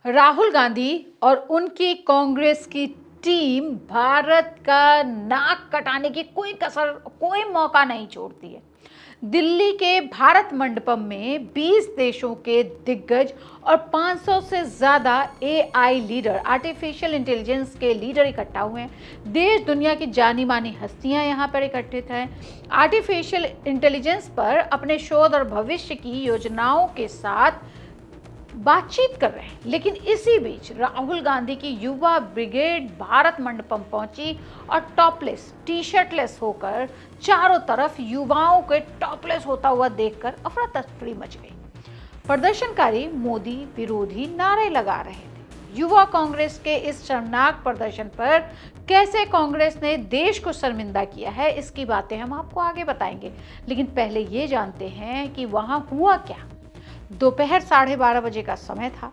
राहुल गांधी और उनकी कांग्रेस की टीम भारत का नाक कटाने की कोई कसर, कोई मौका नहीं छोड़ती है। दिल्ली के भारत मंडपम में 20 देशों के दिग्गज और 500 से ज्यादा एआई लीडर, आर्टिफिशियल इंटेलिजेंस के लीडर इकट्ठा हुए हैं। देश दुनिया की जानी मानी हस्तियां यहां पर इकट्ठित हैं। आर्टिफिशियल इंटेलिजेंस पर अपने शोध और भविष्य की योजनाओं के साथ बातचीत कर रहे हैं। लेकिन इसी बीच राहुल गांधी की युवा ब्रिगेड भारत मंडपम पहुंची और टॉपलेस, टी शर्टलेस होकर चारों तरफ युवाओं के टॉपलेस होता हुआ देखकर अफरा तफरी मच गई। प्रदर्शनकारी मोदी विरोधी नारे लगा रहे थे। युवा कांग्रेस के इस शर्मनाक प्रदर्शन पर कैसे कांग्रेस ने देश को शर्मिंदा किया है, इसकी बातें हम आपको आगे बताएंगे। लेकिन पहले ये जानते हैं कि वहां हुआ क्या। दोपहर 12:30 बजे का समय था।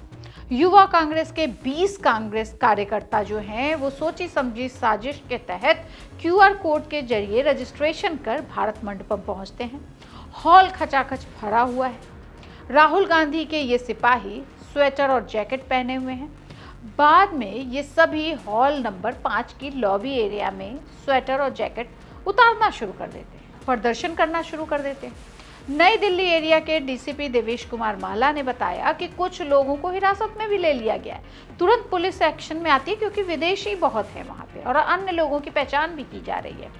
युवा कांग्रेस के 20 कांग्रेस कार्यकर्ता जो हैं वो सोची समझी साजिश के तहत क्यूआर कोड के जरिए रजिस्ट्रेशन कर भारत मंडपम पहुंचते हैं। हॉल खचाखच भरा हुआ है। राहुल गांधी के ये सिपाही स्वेटर और जैकेट पहने हुए हैं। बाद में ये सभी हॉल नंबर 5 की लॉबी एरिया में स्वेटर और जैकेट उतारना शुरू कर देते हैं, प्रदर्शन करना शुरू कर देते हैं। नई दिल्ली एरिया के डीसीपी देवेश कुमार महला ने बताया कि कुछ लोगों को हिरासत में भी ले लिया गया है। तुरंत पुलिस एक्शन में आती है क्योंकि विदेशी बहुत है वहां पे और अन्य लोगों की पहचान भी की जा रही है।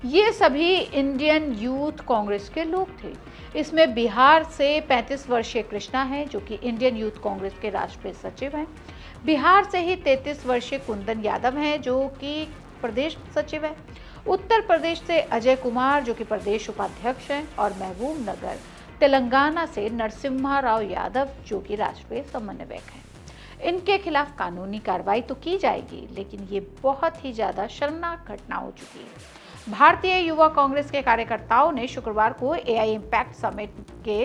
ये सभी इंडियन यूथ कांग्रेस के लोग थे। इसमें बिहार से 35 वर्षीय कृष्णा है जो कि इंडियन यूथ कांग्रेस के राष्ट्रीय सचिव हैं। बिहार से ही 33 वर्षीय कुंदन यादव हैं जो कि प्रदेश सचिव है। उत्तर प्रदेश से अजय कुमार जो कि प्रदेश उपाध्यक्ष हैं और महबूब नगर तेलंगाना से नरसिम्हा राव यादव जो कि राष्ट्रीय समन्वयक हैं। इनके खिलाफ कानूनी कार्रवाई तो की जाएगी, लेकिन ये बहुत ही ज्यादा शर्मनाक घटना हो चुकी है। भारतीय युवा कांग्रेस के कार्यकर्ताओं ने शुक्रवार को एआई इम्पैक्ट समिट के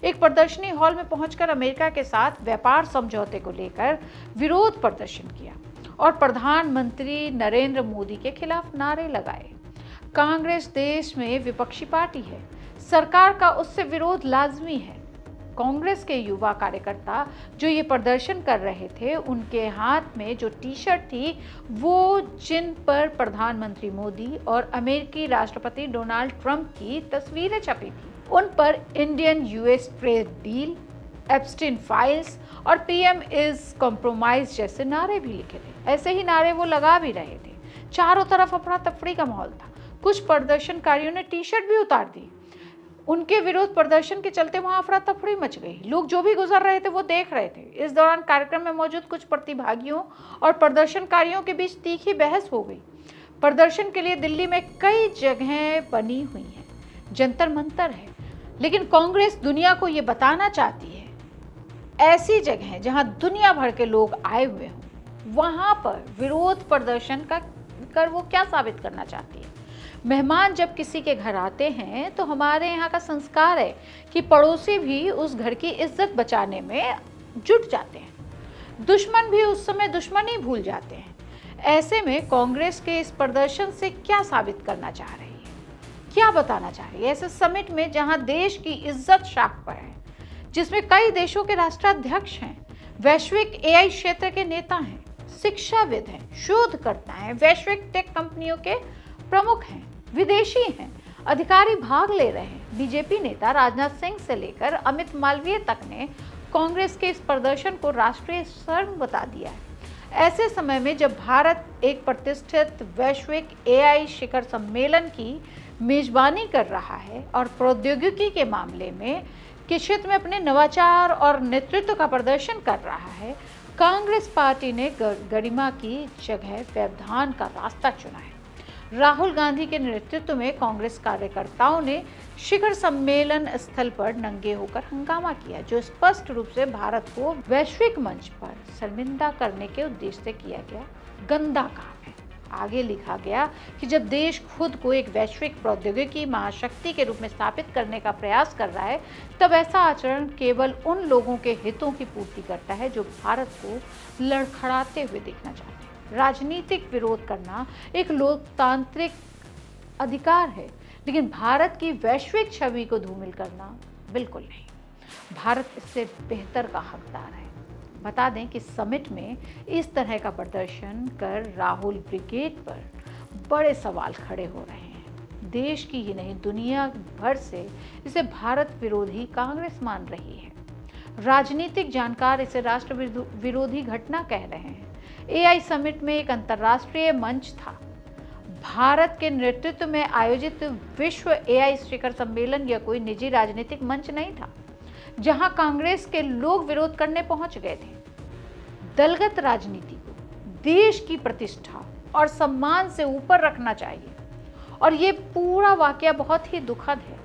एक प्रदर्शनी हॉल में पहुंचकर अमेरिका के साथ व्यापार समझौते को लेकर विरोध प्रदर्शन किया और प्रधानमंत्री नरेंद्र मोदी के खिलाफ नारे लगाए। कांग्रेस देश में विपक्षी पार्टी है, सरकार का उससे विरोध लाजमी है। कांग्रेस के युवा कार्यकर्ता जो ये प्रदर्शन कर रहे थे, उनके हाथ में जो टी शर्ट थी वो जिन पर प्रधानमंत्री मोदी और अमेरिकी राष्ट्रपति डोनाल्ड ट्रंप की तस्वीरें छपी थी, उन पर Indian US trade deal, Epstein files और पीएम इज कॉम्प्रोमाइज जैसे नारे भी लिखे थे। ऐसे ही नारे वो लगा भी रहे थे। चारों तरफ अफरा तफरी का माहौल था। कुछ प्रदर्शनकारियों ने टी शर्ट भी उतार दी। उनके विरोध प्रदर्शन के चलते वहां अफरा तफरी मच गई। लोग जो भी गुजर रहे थे वो देख रहे थे। इस दौरान कार्यक्रम में मौजूद कुछ प्रतिभागियों और प्रदर्शनकारियों के बीच तीखी बहस हो गई। प्रदर्शन के लिए दिल्ली में कई जगहें बनी हुई हैं, जंतर मंतर है, लेकिन कांग्रेस दुनिया को ये बताना चाहती है ऐसी जगह जहां दुनिया भर के लोग आए हुए हों, वहां पर विरोध प्रदर्शन का कर वो क्या साबित करना चाहती है। मेहमान जब किसी के घर आते हैं तो हमारे यहाँ का संस्कार है कि पड़ोसी भी उस घर की इज्जत बचाने में जुट जाते हैं। दुश्मन भी उस समय दुश्मनी भूल जाते हैं। ऐसे में कांग्रेस के इस प्रदर्शन से क्या साबित करना चाह रही है, क्या बताना चाह रही है ऐसे समिट में जहां देश की इज्जत शाख पर है, जिसमें कई देशों के राष्ट्राध्यक्ष हैं, वैश्विक एआई क्षेत्र के नेता हैं, शिक्षाविद हैं, शोधकर्ता हैं, वैश्विक टेक कंपनियों के प्रमुख हैं, विदेशी हैं, अधिकारी भाग ले रहे हैं। बीजेपी नेता राजनाथ सिंह से लेकर अमित मालवीय तक ने कांग्रेस के इस प्रदर्शन को राष्ट्रीय शर्म बता दिया है। ऐसे समय में जब भारत एक प्रतिष्ठित वैश्विक एआई शिखर सम्मेलन की मेजबानी कर रहा है और प्रौद्योगिकी के मामले में के क्षेत्र में अपने नवाचार और नेतृत्व का प्रदर्शन कर रहा है, कांग्रेस पार्टी ने गरिमा की जगह व्यवधान का रास्ता चुना है। राहुल गांधी के नेतृत्व में कांग्रेस कार्यकर्ताओं ने शिखर सम्मेलन स्थल पर नंगे होकर हंगामा किया, जो स्पष्ट रूप से भारत को वैश्विक मंच पर शर्मिंदा करने के उद्देश्य से किया गया गंदा काम है। आगे लिखा गया कि जब देश खुद को एक वैश्विक प्रौद्योगिकी महाशक्ति के रूप में स्थापित करने का प्रयास कर रहा है, तब ऐसा आचरण केवल उन लोगों के हितों की पूर्ति करता है जो भारत को लड़खड़ाते हुए देखना चाहते हैं। राजनीतिक विरोध करना एक लोकतांत्रिक अधिकार है, लेकिन भारत की वैश्विक छवि को धूमिल करना बिल्कुल नहीं। भारत इससे बेहतर का हकदार है। बता दें कि समिट में इस तरह का प्रदर्शन कर राहुल ब्रिगेड पर बड़े सवाल खड़े हो रहे हैं। देश की ही नहीं, दुनिया भर से इसे भारत विरोधी कांग्रेस मान रही है। राजनीतिक जानकार इसे राष्ट्र विरोधी घटना कह रहे हैं। एआई समिट में एक अंतर्राष्ट्रीय मंच था। भारत के नेतृत्व में आयोजित विश्व एआई शिखर सम्मेलन या कोई निजी राजनीतिक मंच नहीं था जहां कांग्रेस के लोग विरोध करने पहुंच गए थे। दलगत राजनीति को देश की प्रतिष्ठा और सम्मान से ऊपर रखना चाहिए और ये पूरा वाकया बहुत ही दुखद है।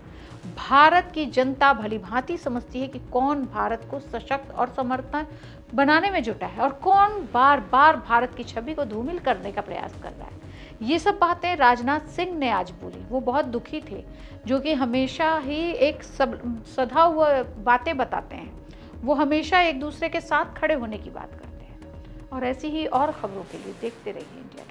भारत की जनता भली भांति समझती है कि कौन भारत को सशक्त और समर्थन बनाने में जुटा है और कौन बार बार भारत की छवि को धूमिल करने का प्रयास कर रहा है। ये सब बातें राजनाथ सिंह ने आज बोली। वो बहुत दुखी थे, जो कि हमेशा ही एक सधा हुआ बातें बताते हैं। वो हमेशा एक दूसरे के साथ खड़े होने की बात करते हैं। और ऐसी ही और खबरों के लिए देखते रहिए इंडिया।